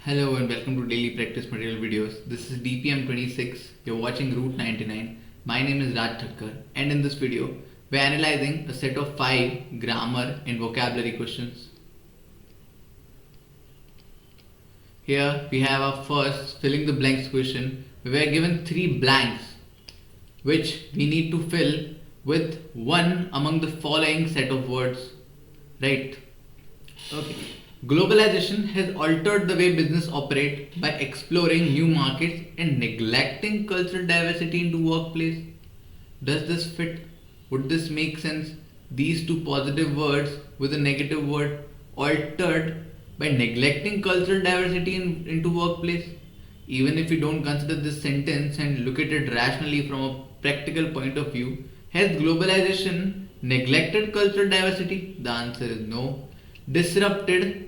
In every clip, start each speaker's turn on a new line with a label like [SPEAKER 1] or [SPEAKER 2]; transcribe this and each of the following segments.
[SPEAKER 1] Hello and welcome to Daily Practice Material Videos. This is DPM26. You're watching Route 99. My name is Raj Thakkar, and in this video, we're analyzing a set of 5 grammar and vocabulary questions. Here we have our first filling the blanks question. We were given 3 blanks which we need to fill with one among the following set of words. Right? Okay. Globalization has altered the way business operate by exploring new markets and neglecting cultural diversity into workplace. Does this fit? Would this make sense? These two positive words with a negative word altered by neglecting cultural diversity into workplace. Even if you don't consider this sentence and look at it rationally from a practical point of view, has globalization neglected cultural diversity? The answer is no. Disrupted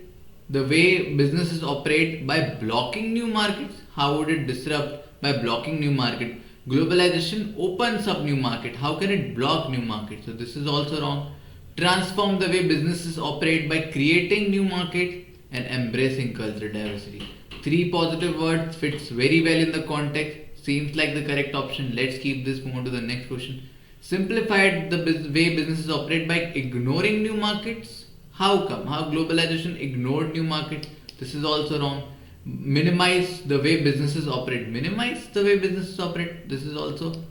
[SPEAKER 1] the way businesses operate by blocking new markets. How would it disrupt by blocking new market? Globalization opens up new market. How can it block new market? So this is also wrong. Transform the way businesses operate by creating new markets and embracing cultural diversity. 3 positive words fits very well in the context. Seems like the correct option. Let's keep this, move on to the next question. Simplified the way businesses operate by ignoring new markets. How come? How globalization ignored new markets? This is also wrong. Minimize the way businesses operate. Minimize the way businesses operate. This is also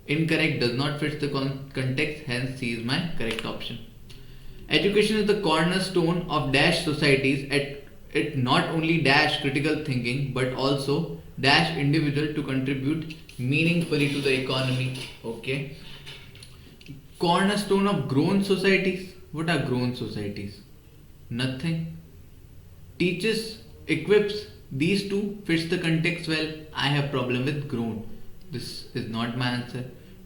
[SPEAKER 1] incorrect. Does not fit the context. Hence, C is my correct option. Education is the cornerstone of dash societies. It not only dash critical thinking but also dash individual to contribute meaningfully to the economy. Okay. Cornerstone of grown societies. What are grown societies? Nothing. Teaches, equips. These two fits the context well. I have problem with grown. This is not my answer.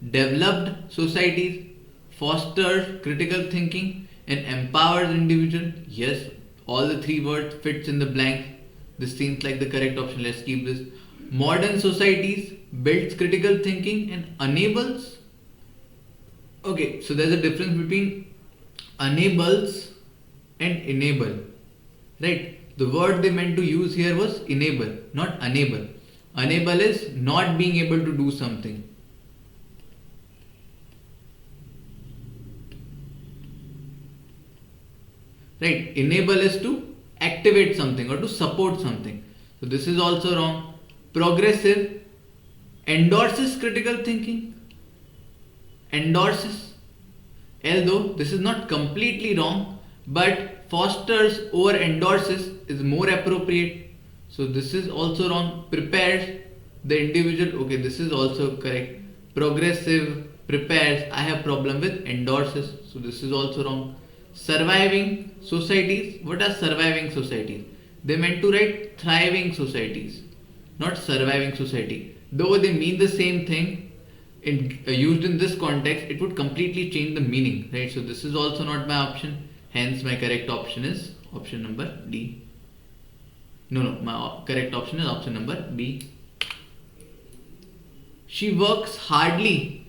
[SPEAKER 1] Developed societies foster critical thinking and empowers individual. Yes, all the 3 words fits in the blank. This seems like the correct option. Let's keep this. Modern societies builds critical thinking and enables. Okay, so there's a difference between enables and enable. Right? The word they meant to use here was enable, not enable. Enable is not being able to do something. Right? Enable is to activate something or to support something. So this is also wrong. Progressive endorses critical thinking. Endorses. Although this is not completely wrong, but fosters over endorses is more appropriate. So this is also wrong. Prepares the individual. Okay, this is also correct. Progressive, prepares. I have problem with endorses. So this is also wrong. Surviving societies. What are surviving societies? They meant to write thriving societies, not surviving society. Though they mean the same thing, used in this context, it would completely change the meaning, right? So this is also not my option. Hence, my correct option is option number D. No, my correct option is option number B. She works hardly.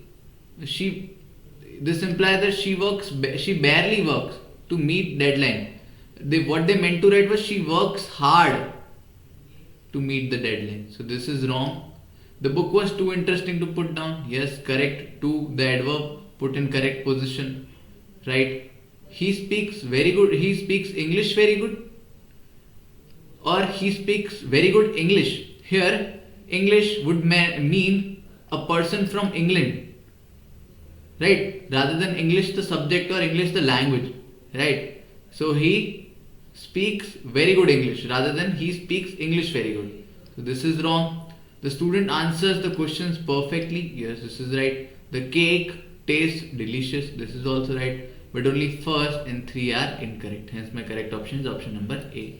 [SPEAKER 1] This implies that she barely works to meet deadline. What they meant to write was she works hard to meet the deadline. So this is wrong. The book was too interesting to put down. Yes, correct. To the adverb put in correct position. Right. He speaks very good. He speaks English very good. Or he speaks very good English. Here, English would mean a person from England. Right. Rather than English the subject or English the language. Right. So he speaks very good English rather than he speaks English very good. So this is wrong. The student answers the questions perfectly. Yes, this is right. The cake tastes delicious. This is also right. But only first and 3 are incorrect. Hence my correct option is option number A.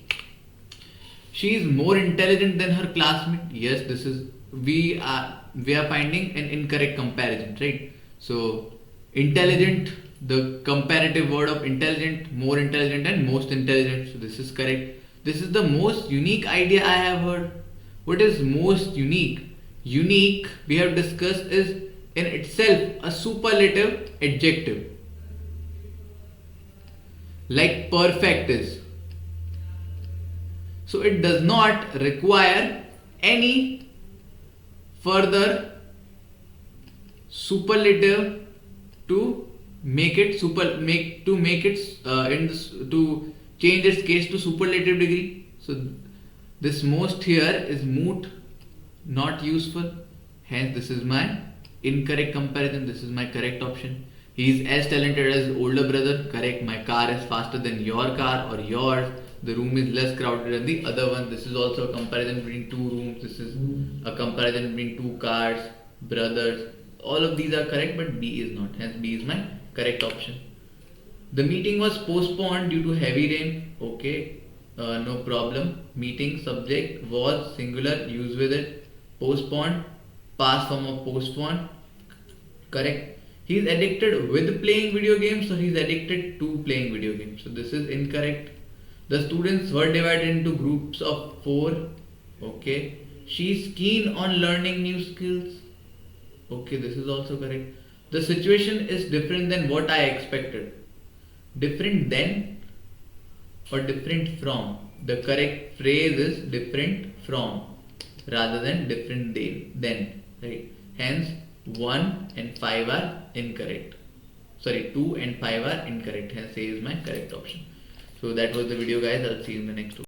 [SPEAKER 1] She is more intelligent than her classmate. Yes, this is we are finding an incorrect comparison, right? So intelligent, the comparative word of intelligent, more intelligent and most intelligent. So this is correct. This is the most unique idea I have heard. What is most unique? Unique, we have discussed, is in itself a superlative adjective. Like perfect is. So it does not require any further superlative to make it to change its case to superlative degree. So this most here is moot, not useful. Hence this is my incorrect comparison. This is my correct option. He is as talented as older brother. Correct. My car is faster than your car or yours. The room is less crowded than the other one. This is also a comparison between two rooms. This is a comparison between two cars, brothers. All of these are correct, but B is not. Hence B is my correct option. The meeting was postponed due to heavy rain. Okay, no problem. Meeting subject was singular. Use with it. Postponed. Past form of postponed. Correct. He is addicted with playing video games, so he is addicted to playing video games. So this is incorrect. The students were divided into groups of 4. Okay. She is keen on learning new skills. Okay, this is also correct. The situation is different than what I expected. Different than or different from. The correct phrase is different from rather than different than. Right? Hence 1 and 5 are incorrect. Sorry, 2 and 5 are incorrect. Hence A is my correct option. So that was the video, guys. I'll see you in the next one.